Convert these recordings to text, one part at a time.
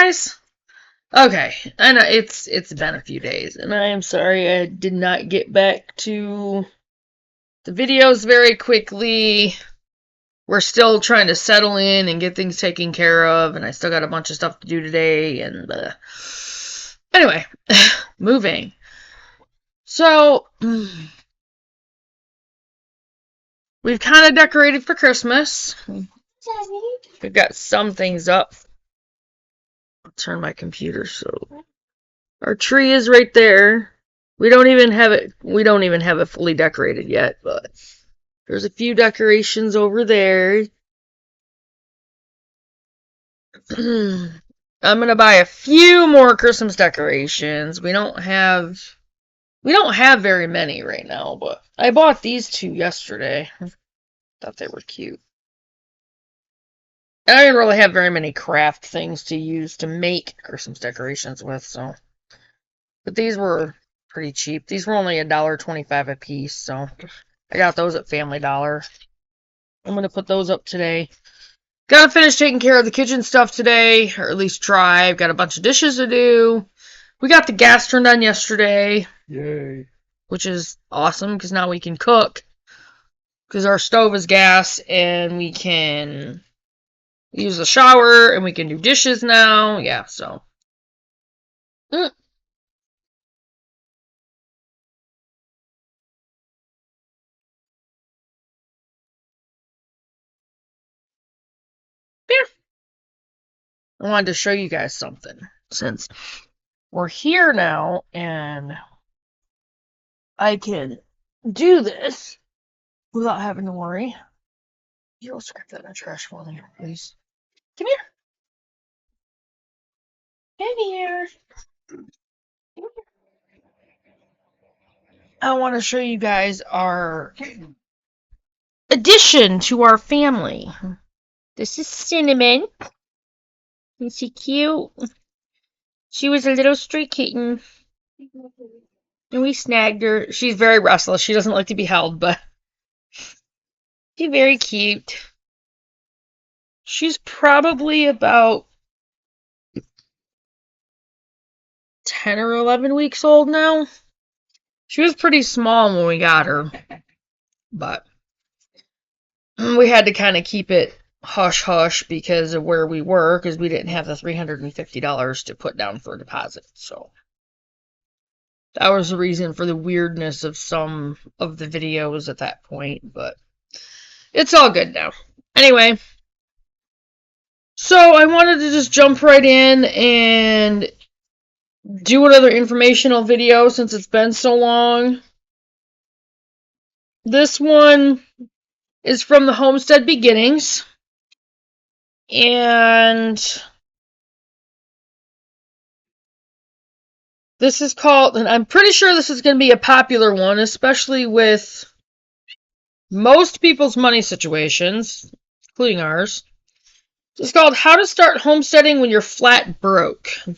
guys? Okay, I know it's been a few days, and I am sorry I did not get back to the videos very quickly. We're still trying to settle in and get things taken care of, and I still got a bunch of stuff to do today, and anyway, moving. So, we've kind of decorated for Christmas. We've got some things up. I'll turn my computer so our tree is right there. We don't even have it fully decorated yet, but there's a few decorations over there. I'm gonna buy a few more Christmas decorations. We don't have very many right now, but I bought these two yesterday. Thought they were cute. And I didn't really have very many craft things to use to make Christmas decorations with, so. But these were pretty cheap. These were only $1.25 a piece, so I got those at Family Dollar. I'm going to put those up today. Gotta finish taking care of the kitchen stuff today, or at least try. I've got a bunch of dishes to do. We got the gas turned on yesterday. Yay. Which is awesome, because now we can cook. Because our stove is gas, and we can use the shower, and we can do dishes now. Yeah, so. There. I wanted to show you guys something, since we're here now, and I can do this without having to worry. You'll scrap that in the trash for me, please. Come here. Come here. I want to show you guys our addition to our family. This is Cinnamon. Isn't she cute? She was a little stray kitten. And we snagged her. She's very restless. She doesn't like to be held, but she's very cute. She's probably about 10 or 11 weeks old now. She was pretty small when we got her, but we had to kind of keep it hush-hush because of where we were, because we didn't have the $350 to put down for a deposit, so that was the reason for the weirdness of some of the videos at that point, but it's all good now. Anyway, so I wanted to just jump right in and do another informational video since it's been so long. This one is from the Homestead Beginnings, and this is called, and I'm pretty sure this is going to be a popular one, especially with most people's money situations, including ours. It's called How to Start Homesteading When You're Flat Broke. And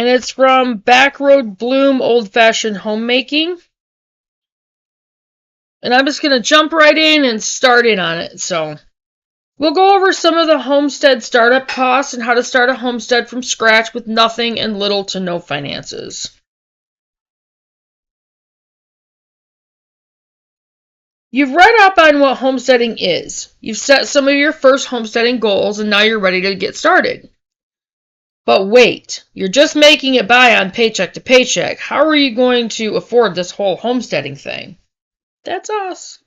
it's from Backroad Bloom Old Fashioned Homemaking. And I'm just going to jump right in and start in on it. So, we'll go over some of the homestead startup costs and how to start a homestead from scratch with nothing and little to no finances. You've read up on what homesteading is. You've set some of your first homesteading goals, and now you're ready to get started. But wait, you're just making it by on paycheck to paycheck. How are you going to afford this whole homesteading thing? That's us.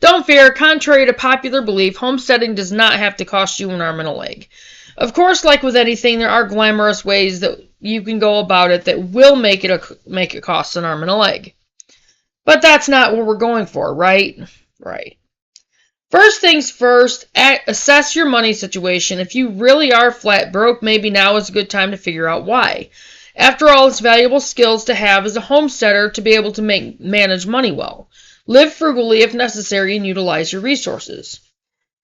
Don't fear, contrary to popular belief, homesteading does not have to cost you an arm and a leg. Of course, like with anything, there are glamorous ways that you can go about it that will make it cost an arm and a leg. But that's not what we're going for, right? Right. First things first, assess your money situation. If you really are flat broke, maybe now is a good time to figure out why. After all, it's valuable skills to have as a homesteader to be able to manage money well. Live frugally if necessary and utilize your resources.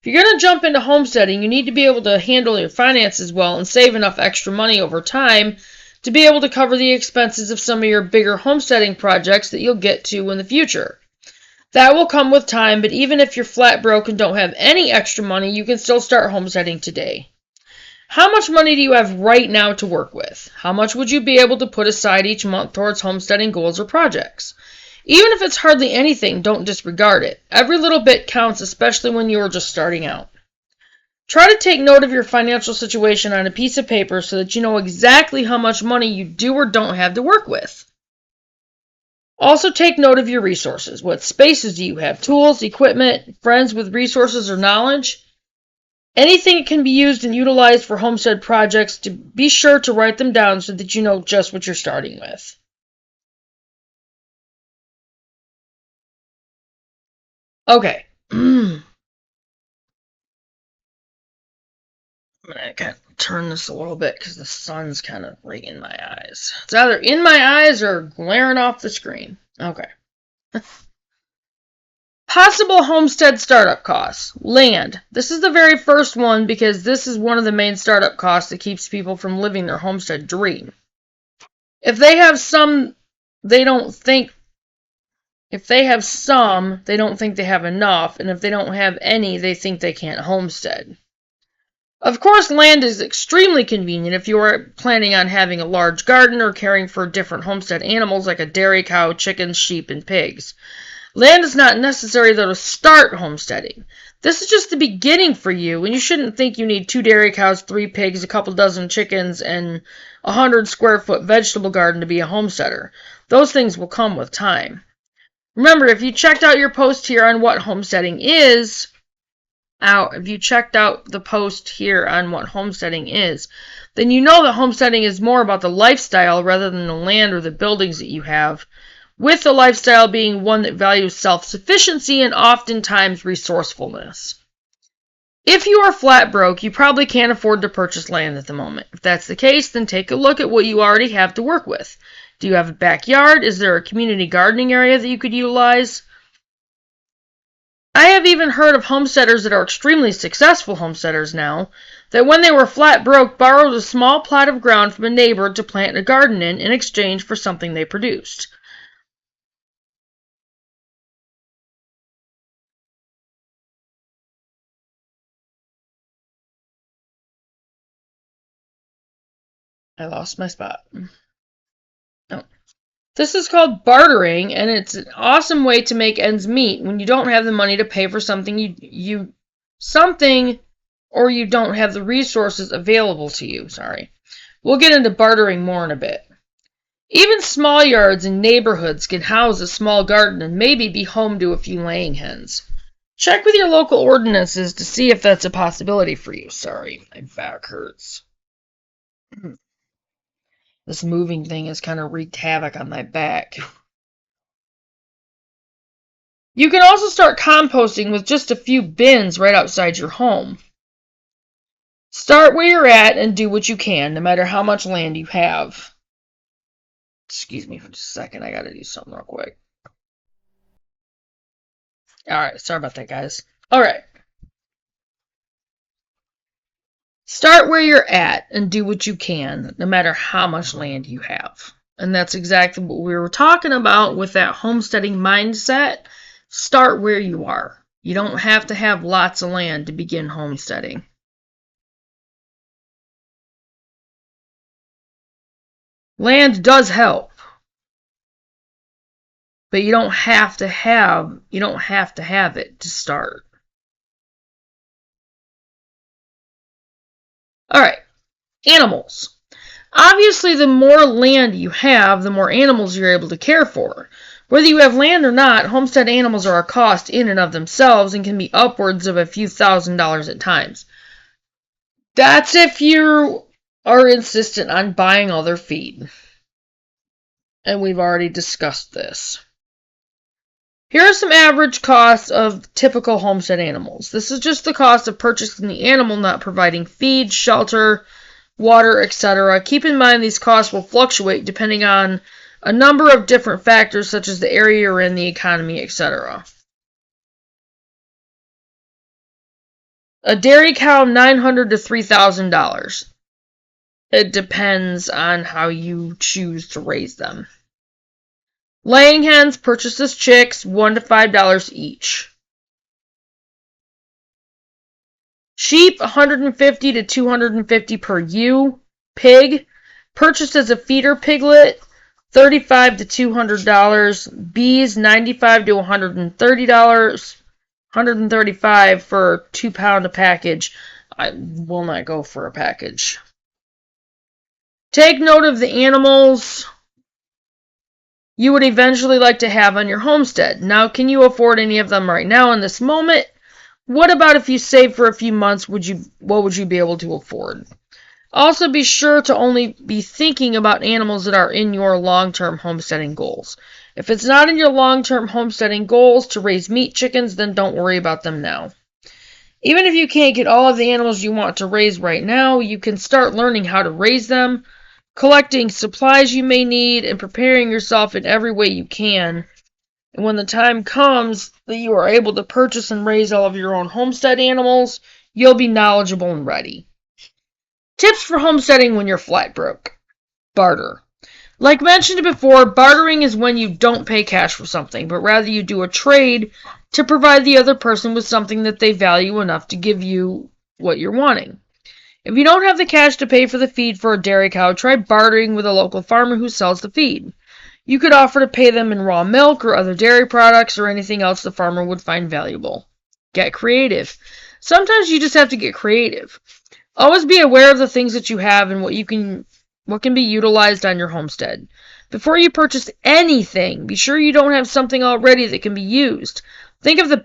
If you're going to jump into homesteading, you need to be able to handle your finances well and save enough extra money over time to be able to cover the expenses of some of your bigger homesteading projects that you'll get to in the future. That will come with time, but even if you're flat broke and don't have any extra money, you can still start homesteading today. How much money do you have right now to work with? How much would you be able to put aside each month towards homesteading goals or projects? Even if it's hardly anything, don't disregard it. Every little bit counts, especially when you are just starting out. Try to take note of your financial situation on a piece of paper so that you know exactly how much money you do or don't have to work with. Also take note of your resources. What spaces do you have? Tools, equipment, friends with resources or knowledge? Anything that can be used and utilized for homestead projects, to be sure to write them down so that you know just what you're starting with. Okay. I'm going to turn this a little bit because the sun's kind of right in my eyes. It's either in my eyes or glaring off the screen. Okay. Possible homestead startup costs. Land. This is the very first one because this is one of the main startup costs that keeps people from living their homestead dream. If they have some, they don't think they have enough, and if they don't have any, they think they can't homestead. Of course, land is extremely convenient if you are planning on having a large garden or caring for different homestead animals like a dairy cow, chickens, sheep, and pigs. Land is not necessary, though, to start homesteading. This is just the beginning for you, and you shouldn't think you need 2 dairy cows, 3 pigs, a couple dozen chickens, and a 100-square-foot vegetable garden to be a homesteader. Those things will come with time. Remember, if you checked out your post here on what homesteading is, then you know that homesteading is more about the lifestyle rather than the land or the buildings that you have, with the lifestyle being one that values self-sufficiency and oftentimes resourcefulness. If you are flat broke, you probably can't afford to purchase land at the moment. If that's the case, then take a look at what you already have to work with. Do you have a backyard? Is there a community gardening area that you could utilize? I have even heard of homesteaders that are extremely successful homesteaders now, that when they were flat broke, borrowed a small plot of ground from a neighbor to plant a garden in exchange for something they produced. I lost my spot. Oh. This is called bartering, and it's an awesome way to make ends meet when you don't have the money to pay for something or you don't have the resources available to you. We'll get into bartering more in a bit. Even small yards and neighborhoods can house a small garden and maybe be home to a few laying hens. Check with your local ordinances to see if that's a possibility for you. Sorry, my back hurts. This moving thing has kind of wreaked havoc on my back. You can also start composting with just a few bins right outside your home. Start where you're at and do what you can, no matter how much land you have. Excuse me for just a second, I gotta do something real quick. Alright, sorry about that, guys. Alright. Start where you're at and do what you can, no matter how much land you have. And that's exactly what we were talking about with that homesteading mindset. Start where you are. You don't have to have lots of land to begin homesteading. Land does help, but you don't have to have it to start. All right, animals. Obviously, the more land you have, the more animals you're able to care for. Whether you have land or not, homestead animals are a cost in and of themselves and can be upwards of a few $1,000s at times. That's if you are insistent on buying all their feed. And we've already discussed this. Here are some average costs of typical homestead animals. This is just the cost of purchasing the animal, not providing feed, shelter, water, etc. Keep in mind these costs will fluctuate depending on a number of different factors such as the area you're in, the economy, etc. A dairy cow, $900 to $3,000. It depends on how you choose to raise them. Laying hens, purchased as chicks, $1 to $5 each. Sheep, $150 to $250 per ewe. Pig, purchased as a feeder piglet, $35 to $200. Bees, $95 to $130. $135 for 2 pound a package. I will not go for a package. Take note of the animals you would eventually like to have on your homestead. Now, can you afford any of them right now in this moment? What about if you save for a few months? What would you be able to afford? Also, be sure to only be thinking about animals that are in your long-term homesteading goals. If it's not in your long-term homesteading goals to raise meat chickens, then don't worry about them now. Even if you can't get all of the animals you want to raise right now, you can start learning how to raise them, collecting supplies you may need, and preparing yourself in every way you can. And when the time comes that you are able to purchase and raise all of your own homestead animals, you'll be knowledgeable and ready. Tips for homesteading when you're flat broke. Barter. Like mentioned before, bartering is when you don't pay cash for something, but rather you do a trade to provide the other person with something that they value enough to give you what you're wanting. If you don't have the cash to pay for the feed for a dairy cow, try bartering with a local farmer who sells the feed. You could offer to pay them in raw milk or other dairy products or anything else the farmer would find valuable. Get creative. Sometimes you just have to get creative. Always be aware of the things that you have and what can be utilized on your homestead. Before you purchase anything, be sure you don't have something already that can be used. Think outside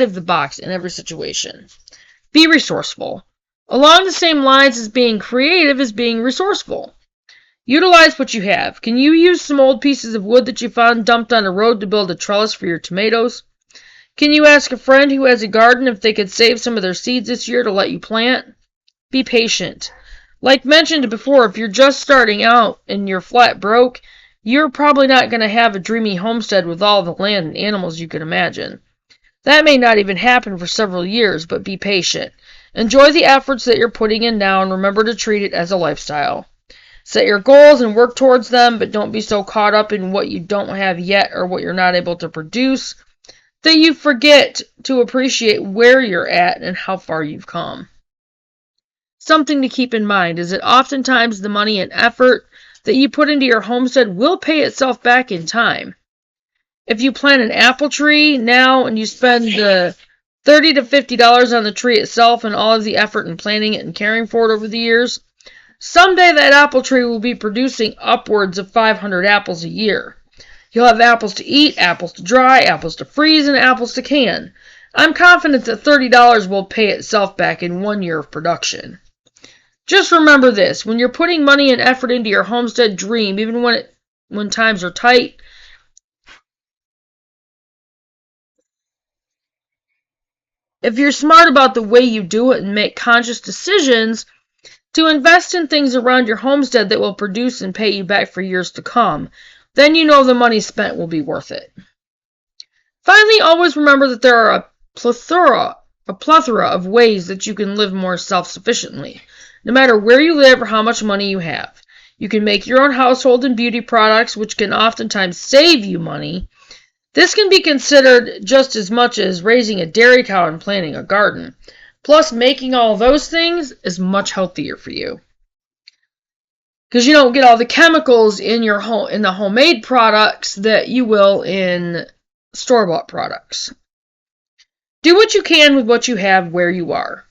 of the box in every situation. Be resourceful. Along the same lines as being creative is being resourceful. Utilize what you have. Can you use some old pieces of wood that you found dumped on a road to build a trellis for your tomatoes? Can you ask a friend who has a garden if they could save some of their seeds this year to let you plant? Be patient. Like mentioned before, if you're just starting out and you're flat broke, you're probably not going to have a dreamy homestead with all the land and animals you can imagine. That may not even happen for several years, but be patient. Enjoy the efforts that you're putting in now and remember to treat it as a lifestyle. Set your goals and work towards them, but don't be so caught up in what you don't have yet or what you're not able to produce that you forget to appreciate where you're at and how far you've come. Something to keep in mind is that oftentimes the money and effort that you put into your homestead will pay itself back in time. If you plant an apple tree now and you spend the $30 to $50 on the tree itself and all of the effort in planting it and caring for it over the years, someday that apple tree will be producing upwards of 500 apples a year. You'll have apples to eat, apples to dry, apples to freeze, and apples to can. I'm confident that $30 will pay itself back in 1 year of production. Just remember this, when you're putting money and effort into your homestead dream, even when times are tight, if you're smart about the way you do it and make conscious decisions to invest in things around your homestead that will produce and pay you back for years to come, then you know the money spent will be worth it. Finally, always remember that there are a plethora of ways that you can live more self-sufficiently, no matter where you live or how much money you have. You can make your own household and beauty products, which can oftentimes save you money. This can be considered just as much as raising a dairy cow and planting a garden. Plus, making all those things is much healthier for you, because you don't get all the chemicals in the homemade products that you will in store-bought products. Do what you can with what you have where you are.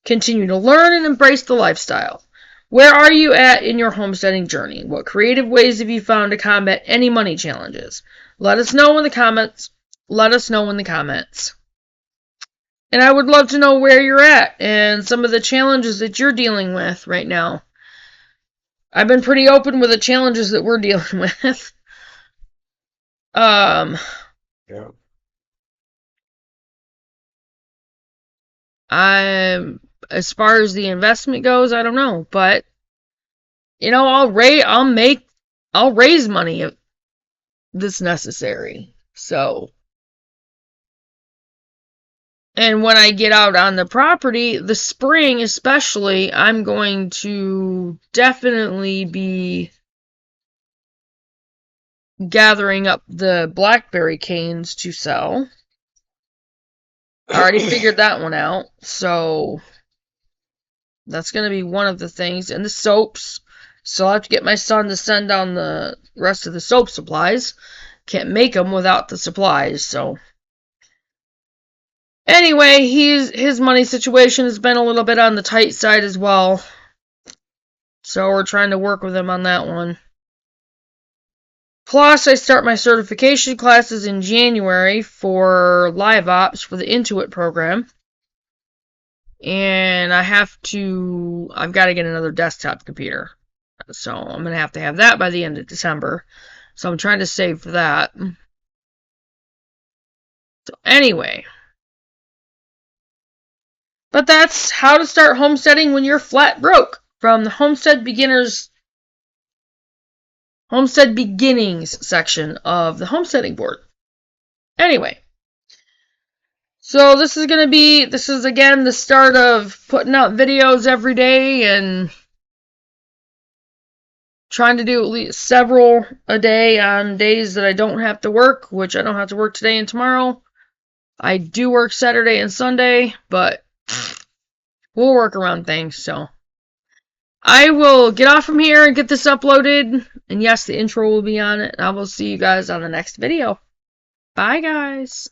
Continue to learn and embrace the lifestyle. Where are you at in your homesteading journey? What creative ways have you found to combat any money challenges? Let us know in the comments. And I would love to know where you're at and some of the challenges that you're dealing with right now. I've been pretty open with the challenges that we're dealing with. Yeah. As far as the investment goes, I don't know, but I'll raise money if that's necessary. So, and when I get out on the property, the spring especially, I'm going to definitely be gathering up the blackberry canes to sell. I already figured that one out. So that's going to be one of the things. And the soaps. So I'll have to get my son to send down the rest of the soap supplies. Can't make them without the supplies. So anyway, his money situation has been a little bit on the tight side as well. So we're trying to work with him on that one. Plus, I start my certification classes in January for live ops for the Intuit program. And I've got to get another desktop computer. So I'm going to have that by the end of December. So I'm trying to save for that. So anyway. But that's how to start homesteading when you're flat broke. From the Homestead Beginnings section of the homesteading board. Anyway. So this is again the start of putting out videos every day and trying to do at least several a day on days that I don't have to work, which I don't have to work today and tomorrow. I do work Saturday and Sunday, but we'll work around things, so. I will get off from here and get this uploaded, and yes, the intro will be on it, and I will see you guys on the next video. Bye, guys.